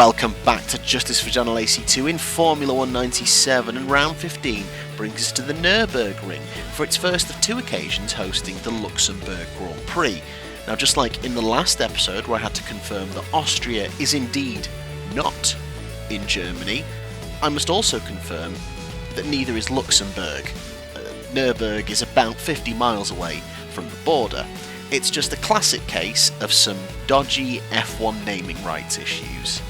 Welcome back to Justice for Jean Alesi 2 in Formula 197, and round 15 brings us to the Nürburgring for its first of two occasions hosting the Luxembourg Grand Prix. Now, just like in the last episode where I had to confirm that Austria is indeed not in Germany, I must also confirm that neither is Luxembourg. Nürburgring is about 50 miles away from the border. It's just a classic case of some dodgy F1 naming rights issues.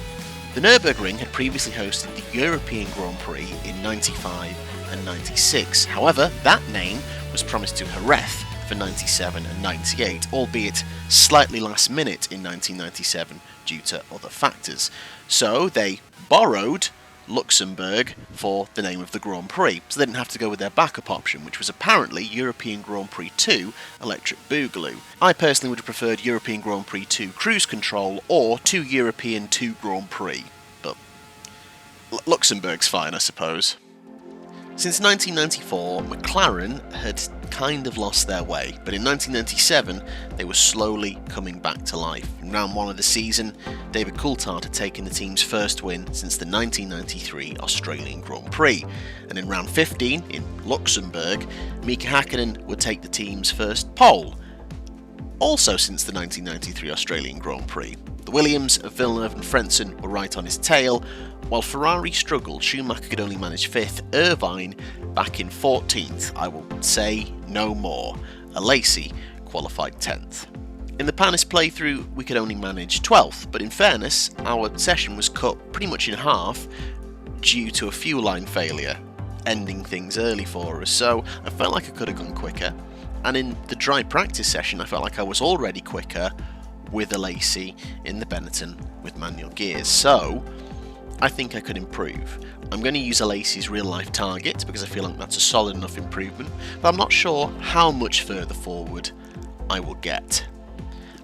The Nürburgring had previously hosted the European Grand Prix in 95 and 96. However, that name was promised to Jerez for 97 and 98, albeit slightly last minute in 1997 due to other factors. So they borrowed Luxembourg for the name of the Grand Prix, so they didn't have to go with their backup option, which was apparently European Grand Prix 2 Electric Boogaloo. I personally would have preferred European Grand Prix 2 Cruise Control or 2 European 2 Grand Prix, but Luxembourg's fine, I suppose. Since 1994, McLaren had kind of lost their way, but in 1997 they were slowly coming back to life. In round 1 of the season, David Coulthard had taken the team's first win since the 1993 Australian Grand Prix, and in round 15 in Luxembourg, Mika Hakkinen would take the team's first pole, also since the 1993 Australian Grand Prix. The Williams of Villeneuve and Frentzen were right on his tail. While Ferrari struggled, Schumacher could only manage 5th, Irvine back in 14th. I will say no more. Alesi qualified 10th. In the Panis playthrough, we could only manage 12th, but in fairness, our session was cut pretty much in half due to a fuel line failure, ending things early for us, so I felt like I could have gone quicker. And in the dry practice session, I felt like I was already quicker with Alesi in the Benetton with manual gears, so I think I could improve. I'm going to use Alesi's real life target because I feel like that's a solid enough improvement, but I'm not sure how much further forward I will get.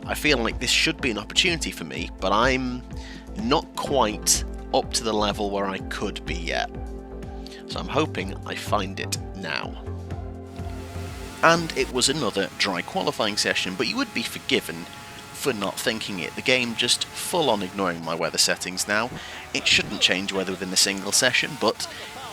I feel like this should be an opportunity for me, but I'm not quite up to the level where I could be yet. So I'm hoping I find it now. And it was another dry qualifying session, but you would be forgiven for not thinking it. The game just full on ignoring my weather settings now. It shouldn't change weather within a single session, but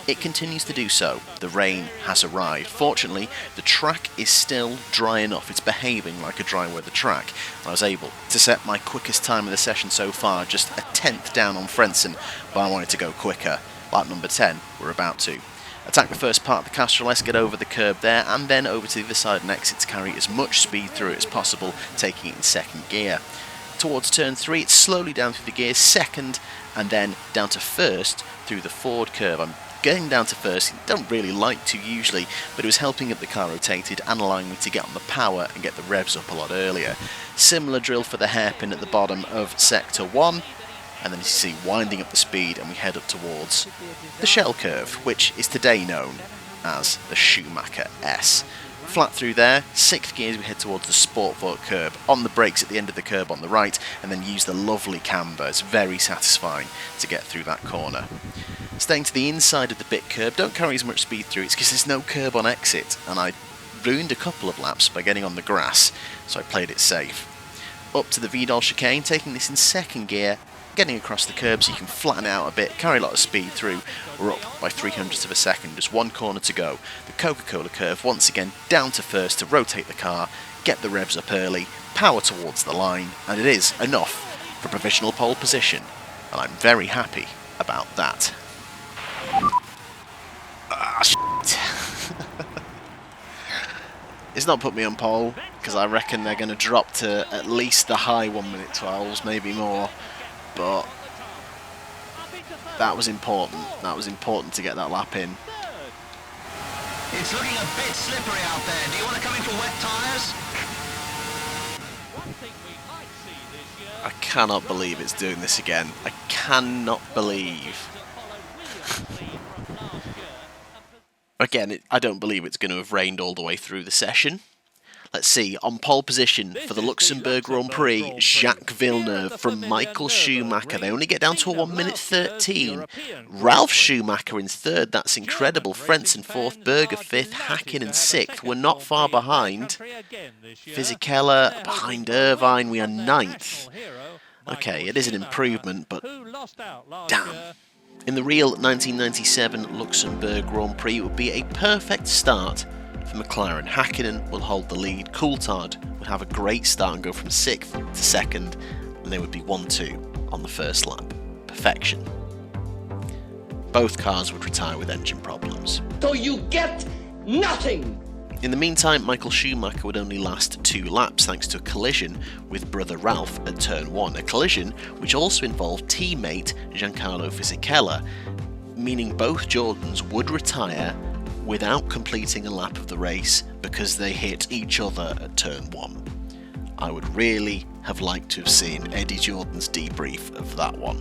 it continues to do so. The rain has arrived. Fortunately, the track is still dry enough. It's behaving like a dry weather track. I was able to set my quickest time of the session so far, just a 10th down on Frentzen, but I wanted to go quicker. Lap number 10, we're about to attack the first part of the Castrol, get over the curb there, and then over to the other side and exit to carry as much speed through it as possible, taking it in second gear. Towards turn 3, it's slowly down through the gears, second, and then down to first through the forward curve. I'm getting down to first, don't really like to usually, but it was helping up the car rotated and allowing me to get on the power and get the revs up a lot earlier. Similar drill for the hairpin at the bottom of sector 1. And then you see winding up the speed, and we head up towards the shell curve, which is today known as the Schumacher S. Flat through there, 6th gears, we head towards the Sport Fork curb, on the brakes at the end of the curb on the right, and then use the lovely camber. It's very satisfying to get through that corner. Staying to the inside of the bit curb, don't carry as much speed through, it's because there's no curb on exit, and I ruined a couple of laps by getting on the grass, so I played it safe. Up to the Vidal chicane, taking this in second gear, getting across the curb so you can flatten it out a bit, carry a lot of speed through. We're up by 300ths of a second, just one corner to go. The Coca-Cola curve, once again down to first to rotate the car, get the revs up early, power towards the line, and it is enough for provisional pole position, and I'm very happy about that. It's not put me on pole, because I reckon they're going to drop to at least the high 1 minute 12s, maybe more. But that was important. That was important to get that lap in. It's looking a bit slippery out there. Do you want to come in for wet tyres? I cannot believe it's doing this again. I cannot believe. Again, I don't believe it's going to have rained all the way through the session. Let's see, on pole position for the Luxembourg Grand Prix, Jacques Villeneuve from Michael Schumacher. They only get down to a 1 minute 13. Ralf Schumacher in third, that's incredible. Frentzen fourth, Berger fifth, Hakkinen sixth. We're not far behind. Fisichella behind Irvine, we are ninth. Okay, it is an improvement, but damn. In the real 1997 Luxembourg Grand Prix, it would be a perfect start for McLaren. Häkkinen will hold the lead, Coulthard would have a great start and go from 6th to 2nd, and they would be 1-2 on the first lap. Perfection. Both cars would retire with engine problems. So you get nothing! In the meantime, Michael Schumacher would only last 2 laps thanks to a collision with brother Ralph at turn 1, a collision which also involved teammate Giancarlo Fisichella, meaning both Jordans would retire without completing a lap of the race because they hit each other at turn 1. I would really have liked to have seen Eddie Jordan's debrief of that one.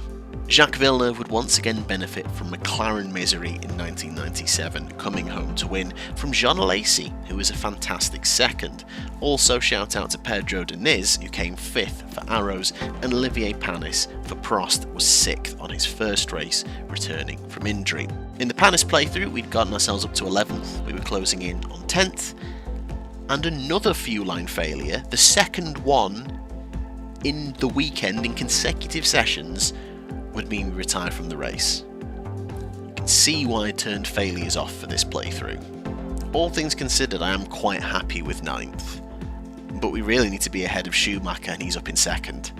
Jacques Villeneuve would once again benefit from McLaren misery in 1997, coming home to win from Jean Alesi, who was a fantastic second. Also shout out to Pedro Diniz, who came 5th for Arrows, and Olivier Panis for Prost was 6th on his first race, returning from injury. In the Panis playthrough, we'd gotten ourselves up to 11th, we were closing in on 10th, and another fuel line failure, the second one in the weekend in consecutive sessions, would mean we retire from the race. You can see why I turned failures off for this playthrough. All things considered, I am quite happy with 9th, but we really need to be ahead of Schumacher and he's up in 2nd.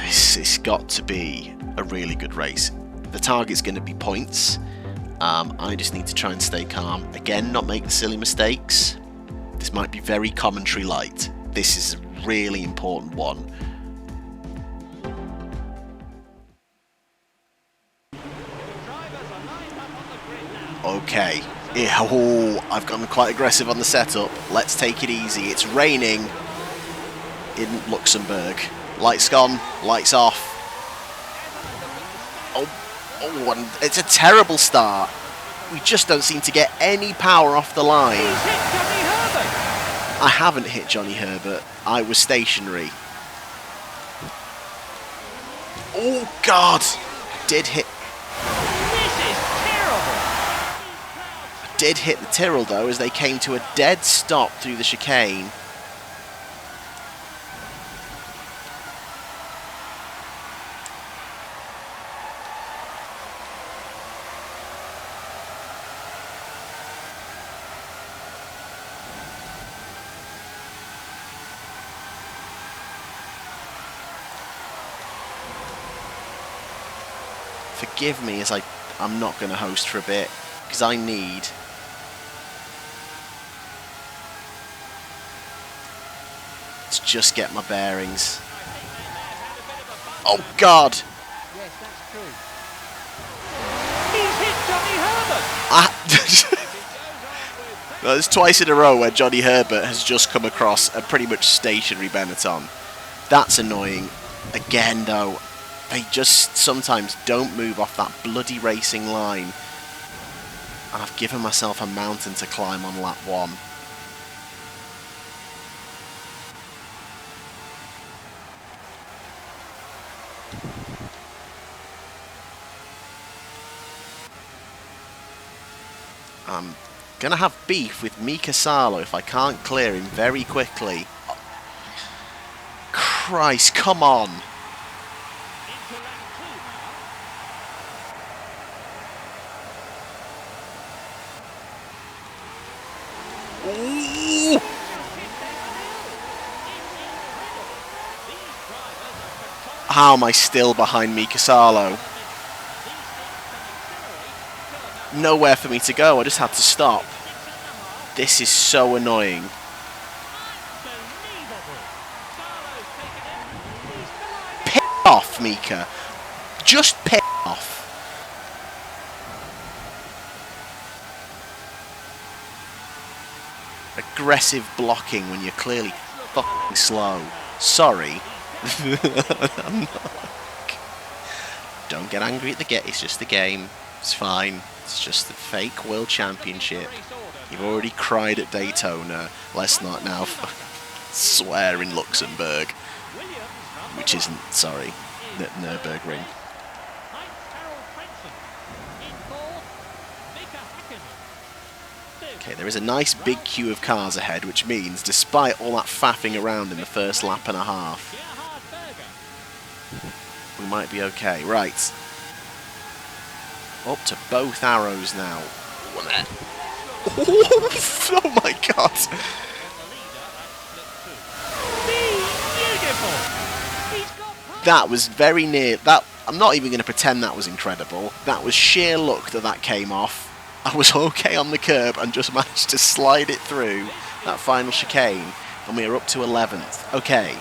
It's got to be a really good race. The target's going to be points. I just need to try and stay calm. Again, not make the silly mistakes. This might be very commentary light. This is a really important one. Okay, oh, I've gone quite aggressive on the setup. Let's take it easy. It's raining in Luxembourg. Lights gone, lights off. Oh, and it's a terrible start. We just don't seem to get any power off the line. I haven't hit Johnny Herbert. I was stationary. Oh, God. Did hit the Tyrrell though, as they came to a dead stop through the chicane. Forgive me as I'm not going to host for a bit, because I need to just get my bearings. Oh, God! Yes, that's true. He's hit Johnny Herbert! Well, it's twice in a row where Johnny Herbert has just come across a pretty much stationary Benetton. That's annoying. Again, though, they just sometimes don't move off that bloody racing line. And I've given myself a mountain to climb on lap 1. I'm going to have beef with Mika Salo if I can't clear him very quickly. Christ, come on. Ooh. How am I still behind Mika Salo? Nowhere for me to go, I just had to stop. This is so annoying. Piss off, Mika. Just piss off. Aggressive blocking when you're clearly fucking slow. Sorry. Don't get angry at the get, it's just a game. It's fine. It's just the fake World Championship. You've already cried at Daytona. Let's not now swear in Luxembourg. Which isn't, sorry, Nürburgring. Okay, there is a nice big queue of cars ahead, which means, despite all that faffing around in the first lap and a half, might be okay. Right. Up to both arrows now. Oh my god! That was very near. That I'm not even going to pretend that was incredible. That was sheer luck that that came off. I was okay on the curb and just managed to slide it through that final chicane, and we are up to 11th. Okay.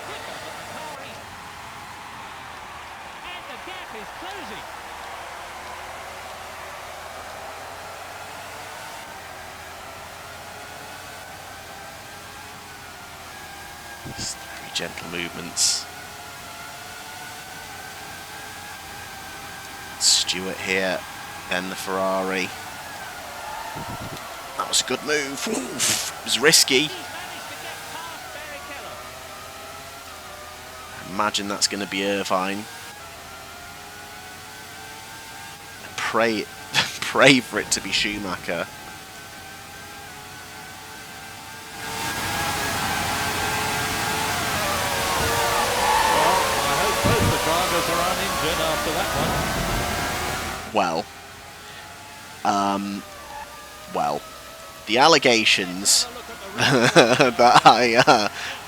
Just very gentle movements. Stewart here, then the Ferrari. That was a good move. Oof, it was risky. I imagine that's going to be Irvine. Pray for it to be Schumacher. Well, the allegations that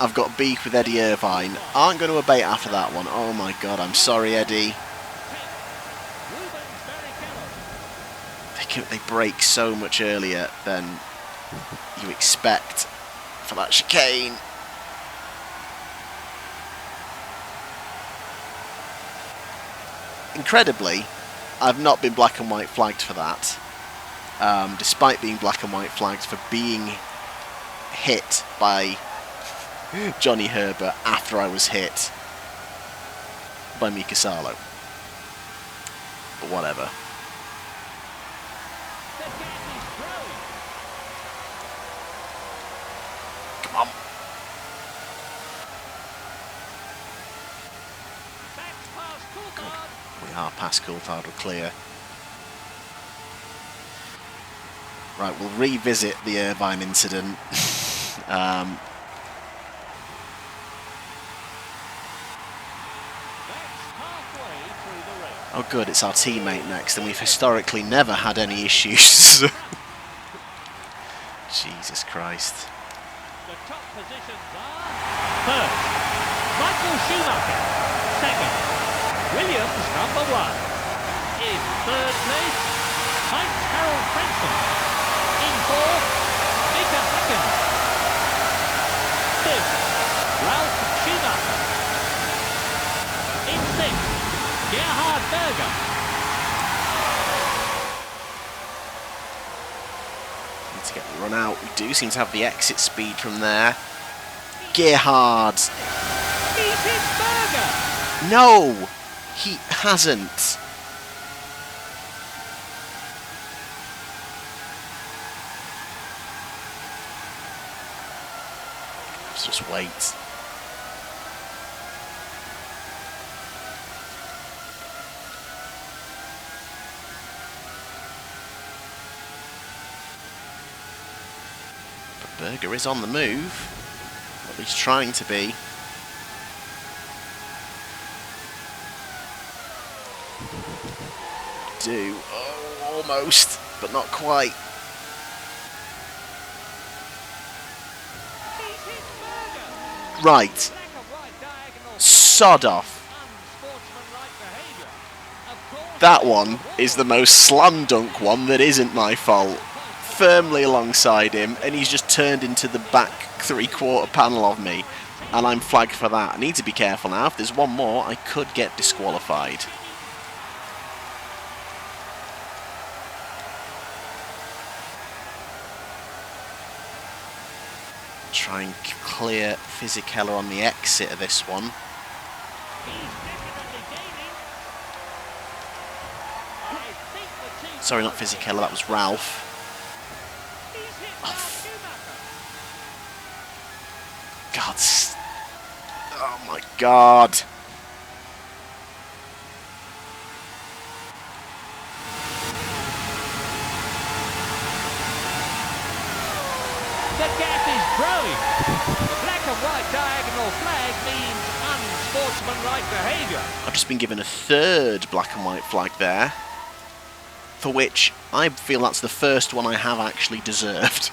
I've got beef with Eddie Irvine aren't going to abate after that one. Oh my god, I'm sorry, Eddie. They brake so much earlier than you expect for that chicane. Incredibly, I've not been black and white flagged for that, despite being black and white flagged for being hit by Johnny Herbert after I was hit by Mika Salo. But whatever. Come on. We are past Coulthard or clear. Right, we'll revisit the Irvine incident. Oh good, it's our teammate next, and we've historically never had any issues. Jesus Christ. The top positions are first, Michael Schumacher. Second, Williams #1. In third place, heinz-harald. In fourth, Mika Hakkinen. Fifth, Ralf Schumacher. In sixth, Gerhard Berger. Need to get the run out. We do seem to have the exit speed from there. Gerhard. He's hit Berger. No, he hasn't. Let's just wait. But Berger is on the move, at least trying to be. Do. Oh, almost, but not quite. Right. Sod off. That one is the most slam dunk one that isn't my fault. Firmly alongside him, and he's just turned into the back three-quarter panel of me, and I'm flagged for that. I need to be careful now. If there's one more, I could get disqualified. Try and clear Fisichella on the exit of this one. Sorry, not Fisichella, that was Ralph. God. Oh my God. The gap is growing. The black and white diagonal flag means unsportsmanlike behaviour. I've just been given a third black and white flag there, for which I feel that's the first one I have actually deserved.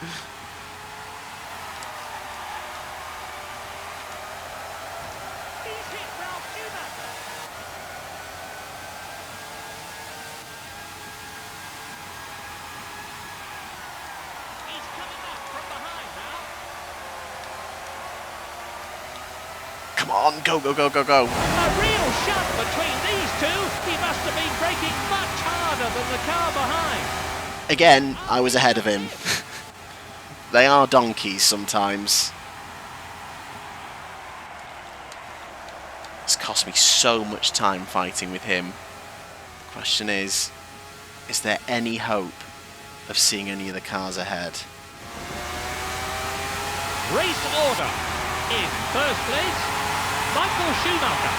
He's hit Ralph Schumacher. He's coming up from behind now. Come on, go, go, go, go, go. A real shot between these two. He must have been braking much harder than the car behind. Again, I was ahead of him. They are donkeys sometimes. It's cost me so much time fighting with him. Question is there any hope of seeing any of the cars ahead? Race order. In first place, Michael Schumacher.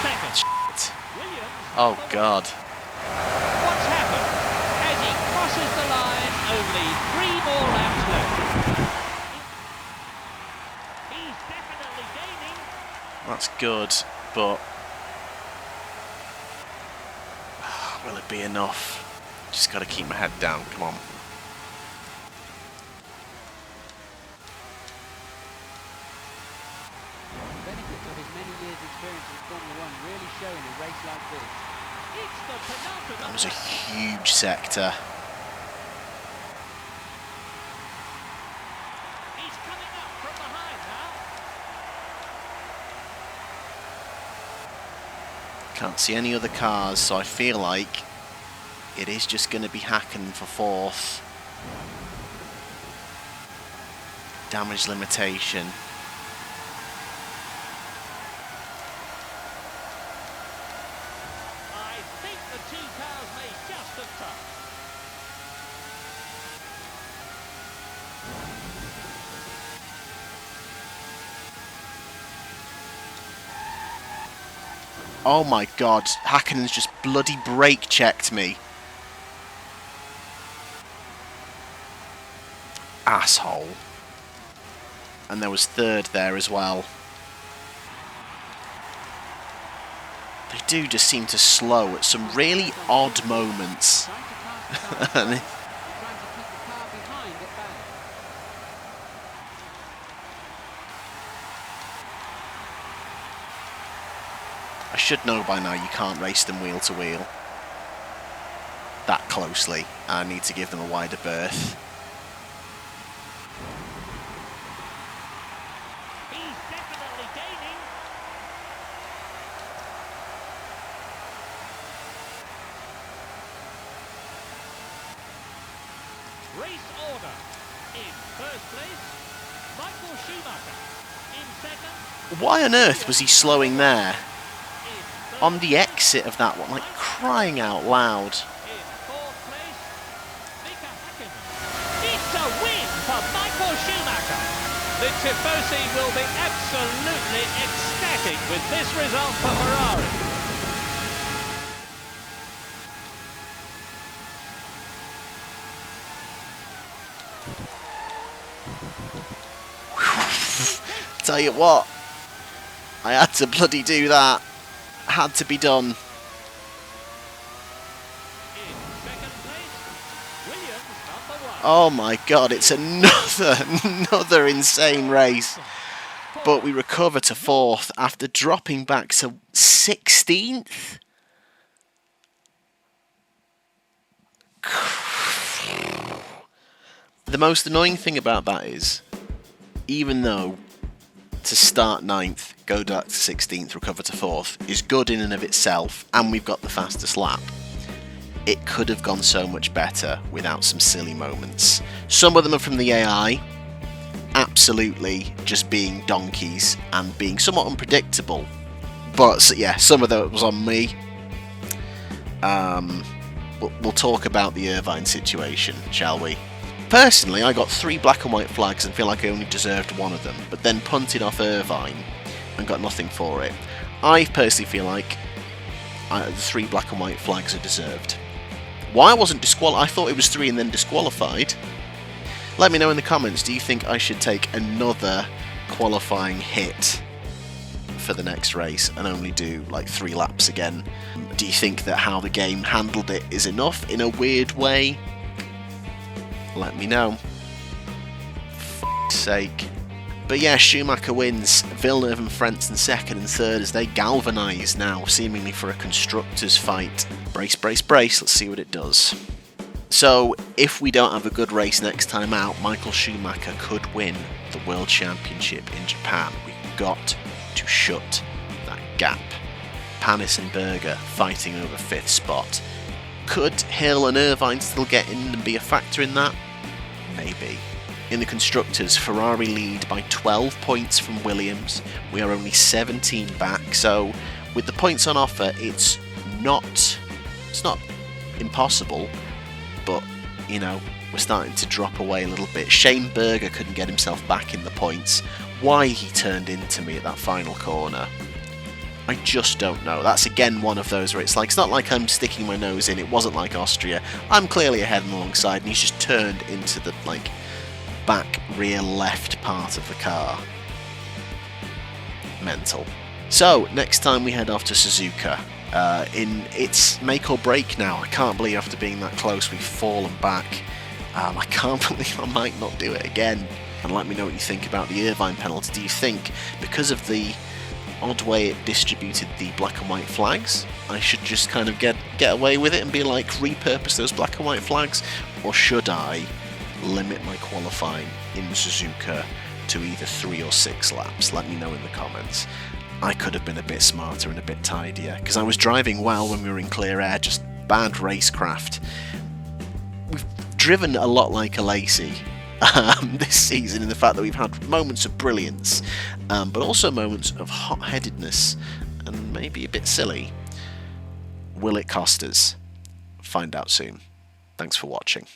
Second, Shit. Williams. Oh God. What's happened? As he crosses the line, only 3 more laps left. He's definitely gaining. That's good, but will it be enough? Just got to keep my head down, come on. The benefits of his many years' experience in Formula One really show in a race like this. It's the penultimate. That was a huge sector. He's coming up from behind now. Can't see any other cars, so I feel like it is just going to be Hakkinen for fourth. Damage limitation. I think the 2 cars may just have touched. Oh my God, Hakkinen's just bloody brake checked me. Asshole. And there was third there as well. They do just seem to slow at some really odd moments. Trying to pass the car, trying to keep the car behind at back. I should know by now you can't race them wheel to wheel that closely. I need to give them a wider berth. He's definitely gaining. Race order. In first place, Michael Schumacher. In second, Why on earth was he slowing there? in third, On the exit of that one, like crying out loud. in fourth place, Mika Hakkinen. It's a win for Michael Schumacher. The Tifosi will be absolutely ecstatic with this result for Ferrari. Tell you what, I had to bloody do that. Had to be done. In second place, Williams #1. Oh my God, it's another insane race. But we recover to fourth after dropping back to 16th. The most annoying thing about that is, even though to start 9th, go back to 16th, recover to 4th is good in and of itself, and we've got the fastest lap, it could have gone so much better without some silly moments. Some of them are from the AI, absolutely just being donkeys and being somewhat unpredictable, but yeah, some of that was on me. We'll talk about the Irvine situation, shall we? Personally, I got 3 black and white flags and feel like I only deserved one of them, but then punted off Irvine and got nothing for it. I personally feel like the 3 black and white flags are deserved. Why I wasn't disqualified? I thought it was 3 and then disqualified. Let me know in the comments, do you think I should take another qualifying hit for the next race and only do like 3 laps again? Do you think that how the game handled it is enough in a weird way? Let me know. F***'s sake. But yeah, Schumacher wins. Villeneuve and Frentzen second and third as they galvanise now, seemingly for a constructors' fight. Brace, brace, brace. Let's see what it does. So, if we don't have a good race next time out, Michael Schumacher could win the World Championship in Japan. We've got to shut that gap. Panis and Berger fighting over 5th spot. Could Hill and Irvine still get in and be a factor in that? Maybe. In the constructors, Ferrari lead by 12 points from Williams. We are only 17 back, so with the points on offer, it's not impossible, but you know, we're starting to drop away a little bit. Shane Berger couldn't get himself back in the points. Why he turned into me at that final corner, I just don't know. That's again one of those where it's like, it's not like I'm sticking my nose in. It wasn't like Austria. I'm clearly ahead and alongside, and he's just turned into the like back rear left part of the car. Mental. So next time we head off to Suzuka. It's make or break now. I can't believe after being that close we've fallen back. I can't believe I might not do it again. And let me know what you think about the Irvine penalty. Do you think because of the odd way it distributed the black and white flags, I should just kind of get away with it and be like, repurpose those black and white flags? Or should I limit my qualifying in Suzuka to either 3 or 6 laps? Let me know in the comments. I could have been a bit smarter and a bit tidier, because I was driving well when we were in clear air, just bad racecraft. We've driven a lot like Alesi this season in the fact that we've had moments of brilliance, but also moments of hot-headedness and maybe a bit silly. Will it cost us? Find out soon. Thanks for watching.